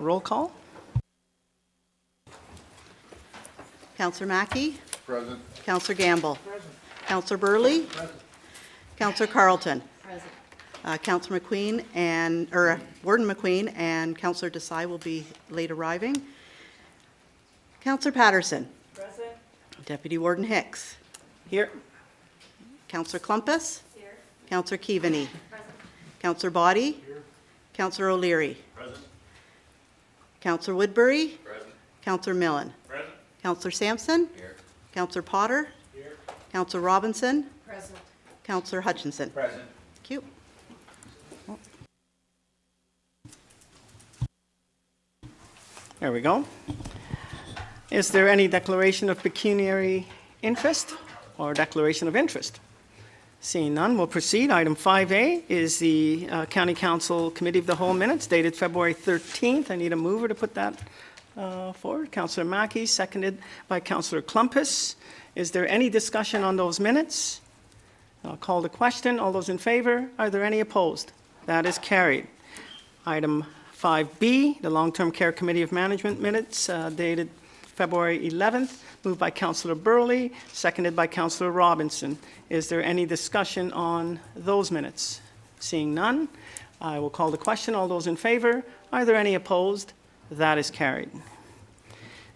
Roll call. Councillor Mackey. Present. Councillor Gamble. Present. Councillor Burley. Present. Councillor Carleton. Present. Councillor McQueen Warden McQueen and Councillor Desai will be late arriving. Councillor Paterson. Present. Deputy Warden Hicks. Here. Councillor Clumpus. Here. Councillor Keaveney. Present. Councillor Boddy. Here. Councillor O'Leary. Present. Councillor Woodbury. Present. Councillor Milne. Present. Councillor Sampson. Here. Councillor Potter. Here. Councillor Robinson. Present. Councillor Hutchinson. Present. Thank you. There we go. Is there any declaration of pecuniary interest or declaration of interest? Seeing none, we'll proceed. Item 5A is the County Council Committee of the Whole minutes dated February 13th. I need a mover to put that forward. Councillor Mackey, seconded by Councillor Clumpus. Is there any discussion on those minutes? I'll call the question. All those in favor? Are there any opposed? That is carried. Item 5B, the Long-Term Care Committee of Management minutes dated February 11th, moved by Councillor Burley, seconded by Councillor Robinson. Is there any discussion on those minutes? Seeing none, I will call the question. All those in favor? Are there any opposed? That is carried.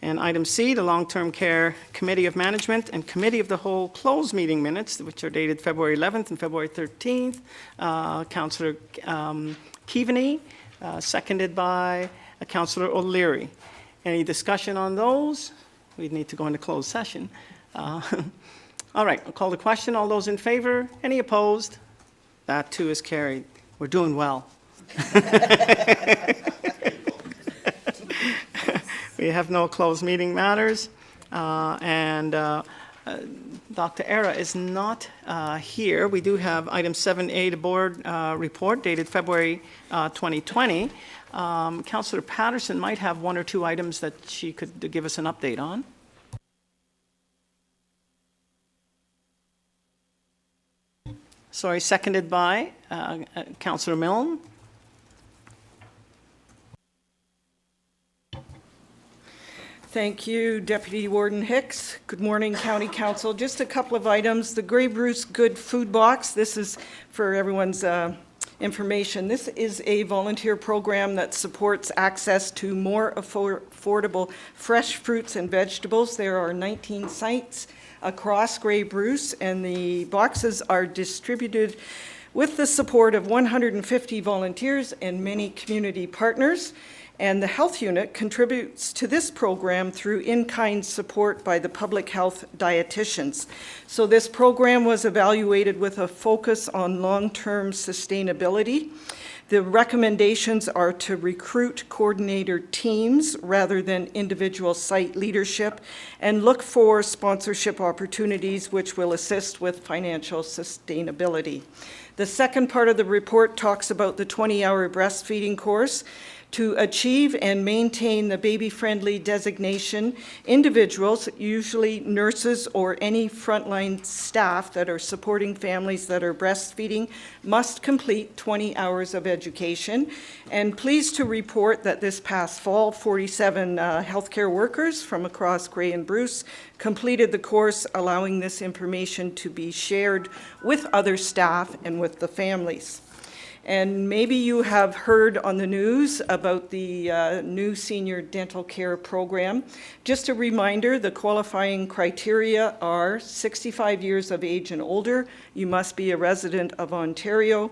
And item C, the Long-Term Care Committee of Management and Committee of the Whole closed meeting minutes, which are dated February 11th and February 13th. Councillor Keaveney, seconded by Councillor O'Leary. Any discussion on those? We'd need to go into closed session. All right, I'll call the question. All those in favor? Any opposed? That too is carried. We're doing well. We have no closed meeting matters. Dr. Era is not here. We do have item 7A, the board report dated February 2020. Councillor Paterson might have one or two items that she could give us an update on. Sorry, seconded by Councillor Milne. Thank you, Deputy Warden Hicks. Good morning, County Council. Just a couple of items. The Grey Bruce Good Food Box. This is for everyone's information. This is a volunteer program that supports access to more affordable fresh fruits and vegetables. There are 19 sites across Grey Bruce, and the boxes are distributed with the support of 150 volunteers and many community partners. And the health unit contributes to this program through in-kind support by the public health dietitians. So this program was evaluated with a focus on long-term sustainability. The recommendations are to recruit coordinator teams rather than individual site leadership, and look for sponsorship opportunities which will assist with financial sustainability. The second part of the report talks about the 20-hour breastfeeding course. To achieve and maintain the baby-friendly designation, individuals, usually nurses or any frontline staff that are supporting families that are breastfeeding, must complete 20 hours of education. And pleased to report that this past fall, 47 healthcare workers from across Grey and Bruce completed the course, allowing this information to be shared with other staff and with the families. And maybe you have heard on the news about the new senior dental care program. Just a reminder, the qualifying criteria are 65 years of age and older. You must be a resident of Ontario.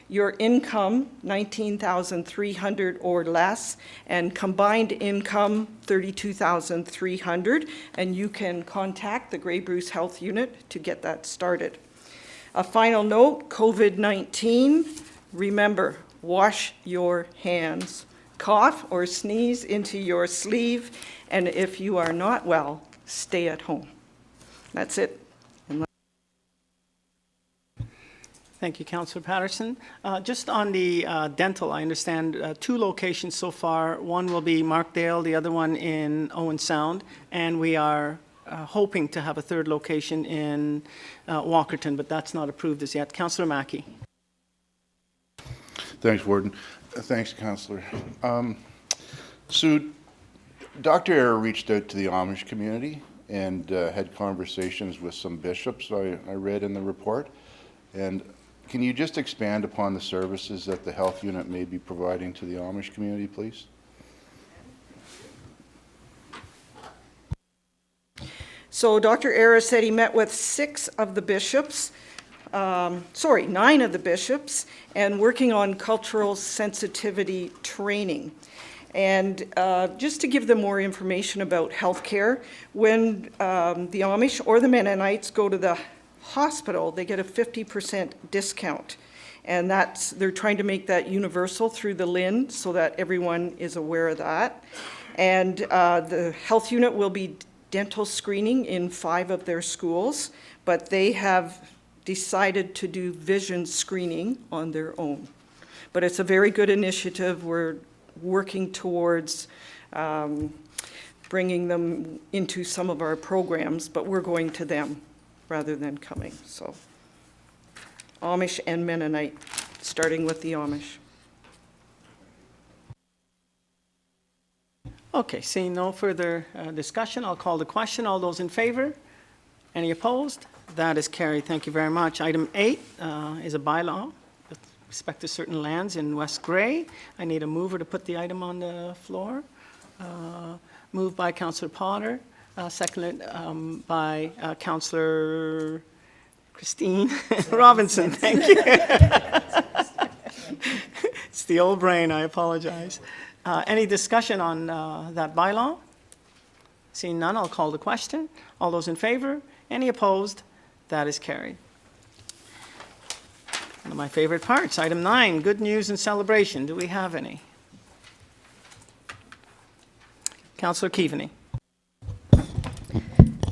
Your income, $19,300 or less, and combined income, $32,300. And you can contact the Grey Bruce Health Unit to get that started. A final note, COVID-19. Remember, wash your hands. Cough or sneeze into your sleeve, and if you are not well, stay at home. That's it. Thank you, Councillor Paterson. Just on the dental, I understand 2 locations so far. One will be Markdale, the other one in Owen Sound, and we are hoping to have a third location in Walkerton, but that's not approved as yet. Councillor Mackey. Thanks, Warden. Thanks, Councillor. So Dr. Eyre reached out to the Amish community and had conversations with some bishops, I read in the report. And can you just expand upon the services that the health unit may be providing to the Amish community, please? So Dr. Eyre said he met with 9 of the bishops, and working on cultural sensitivity training. And just to give them more information about healthcare, when the Amish or the Mennonites go to the hospital, they get a 50% discount. And they're trying to make that universal through the LHIN so that everyone is aware of that. And the health unit will be dental screening in 5 of their schools, but they have decided to do vision screening on their own. But it's a very good initiative. We're working towards bringing them into some of our programs, but we're going to them rather than coming. So Amish and Mennonite, starting with the Amish. Okay, seeing no further discussion, I'll call the question. All those in favor? Any opposed? That is carried. Thank you very much. Item 8 is a bylaw with respect to certain lands in West Grey. I need a mover to put the item on the floor. Moved by Councillor Potter, seconded by Councillor Christine Robinson. Thank you. It's the old brain, I apologize. Any discussion on that bylaw? Seeing none, I'll call the question. All those in favor? Any opposed? That is carried. One of my favorite parts, item 9, good news and celebration. Do we have any? Councillor Keaveney.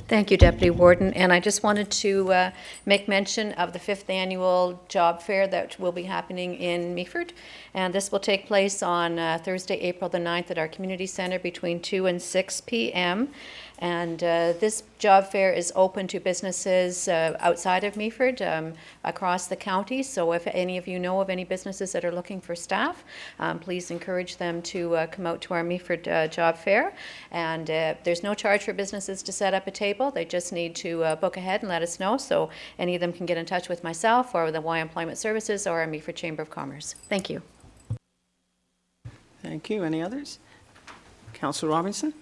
Thank you, Deputy Warden. And I just wanted to make mention of the 5th annual job fair that will be happening in Meaford. And this will take place on Thursday, April the 9th at our community center between 2 and 6 p.m. And this job fair is open to businesses outside of Meaford, across the county. So if any of you know of any businesses that are looking for staff, please encourage them to come out to our Meaford job fair. And there's no charge for businesses to set up a table. They just need to book ahead and let us know. So any of them can get in touch with myself or the Y Employment Services or our Meaford Chamber of Commerce. Thank you. Thank you. Any others? Councillor Robinson.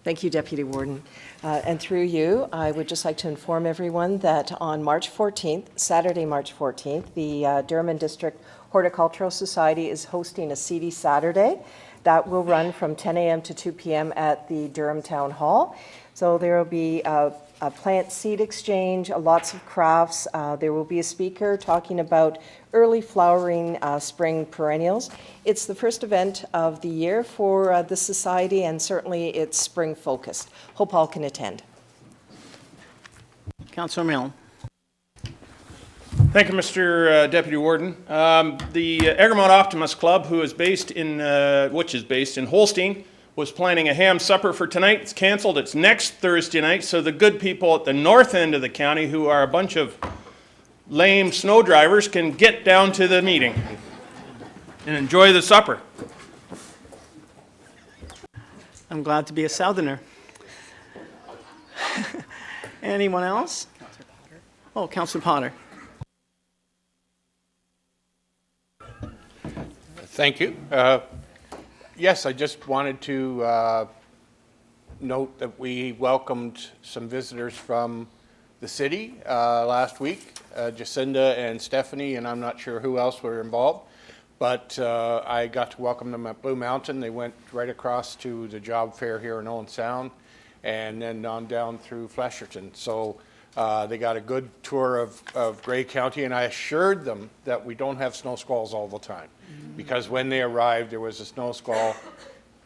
Thank you, Deputy Warden. And through you, I would just like to inform everyone that on March 14th, Saturday, March 14th, the Durham District Horticultural Society is hosting a Seedy Saturday that will run from 10 a.m. to 2 p.m. at the Durham Town Hall. So there will be a plant seed exchange, lots of crafts. There will be a speaker talking about early flowering spring perennials. It's the first event of the year for the Society, and certainly it's spring focused. Hope all can attend. Councillor Milne. Thank you, Mr. Deputy Warden. The Egremont Optimist Club, which is based in Holstein, was planning a ham supper for tonight. It's canceled. It's next Thursday night, so the good people at the north end of the county, who are a bunch of lame snow drivers, can get down to the meeting and enjoy the supper. I'm glad to be a Southerner. Anyone else? Oh, Councillor Potter. Thank you. Yes, I just wanted to note that we welcomed some visitors from the city last week, Jacinda and Stephanie, and I'm not sure who else were involved, but I got to welcome them at Blue Mountain. They went right across to the job fair here in Owen Sound and then on down through Flesherton. So they got a good tour of Grey County, and I assured them that we don't have snow squalls all the time, because when they arrived there was a snow squall,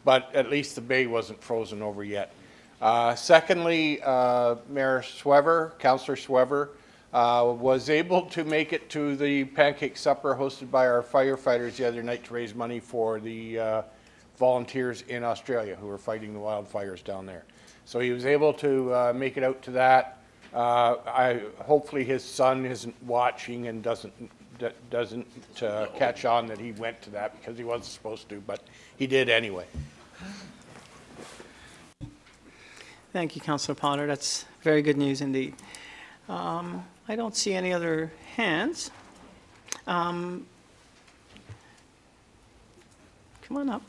but at least the bay wasn't frozen over yet. Secondly, Mayor Swever, Councillor Swever, was able to make it to the pancake supper hosted by our firefighters the other night to raise money for the volunteers in Australia who were fighting the wildfires down there. So he was able to make it out to that. Hopefully his son isn't watching and doesn't doesn't catch on that he went to that because he wasn't supposed to, but he did anyway. Thank you, Councillor Potter. That's very good news indeed. I don't see any other hands. Come on up.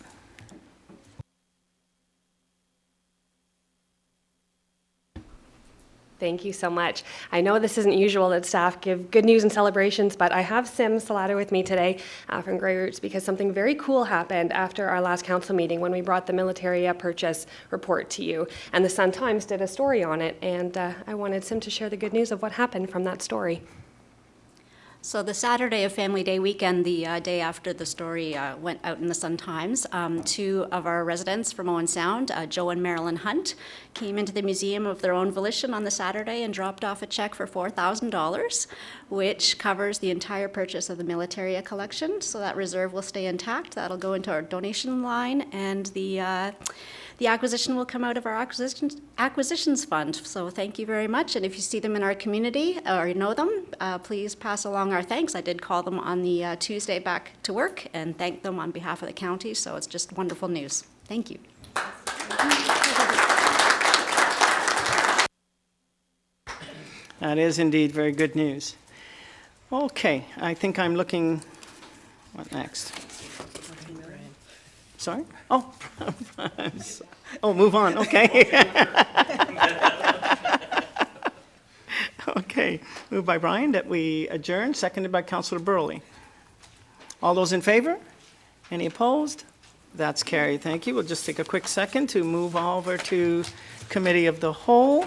Thank you so much. I know this isn't usual that staff give good news and celebrations, but I have Salata with me today from Grey Roots because something very cool happened after our last council meeting when we brought the Militaria purchase report to you. And the Sun-Times did a story on it, and I wanted Sim to share the good news of what happened from that story. So the Saturday of Family Day weekend, the day after the story went out in the Sun-Times, two of our residents from Owen Sound, Joe and Marilyn Hunt, came into the museum of their own volition on the Saturday and dropped off a check for $4,000, which covers the entire purchase of the Militaria collection. So that reserve will stay intact. That'll go into our donation line, and the acquisition will come out of our acquisitions fund. So thank you very much. And if you see them in our community or you know them, please pass along our thanks. I did call them on the Tuesday back to work and thank them on behalf of the county. So it's just wonderful news. Thank you. That is indeed very good news. Okay, I think I'm looking, what next? Sorry? Oh, oh, move on, okay. Okay, moved by Brian that we adjourn, seconded by Councillor Burley. All those in favor? Any opposed? That's carried, thank you. We'll just take a quick second to move over to Committee of the Whole.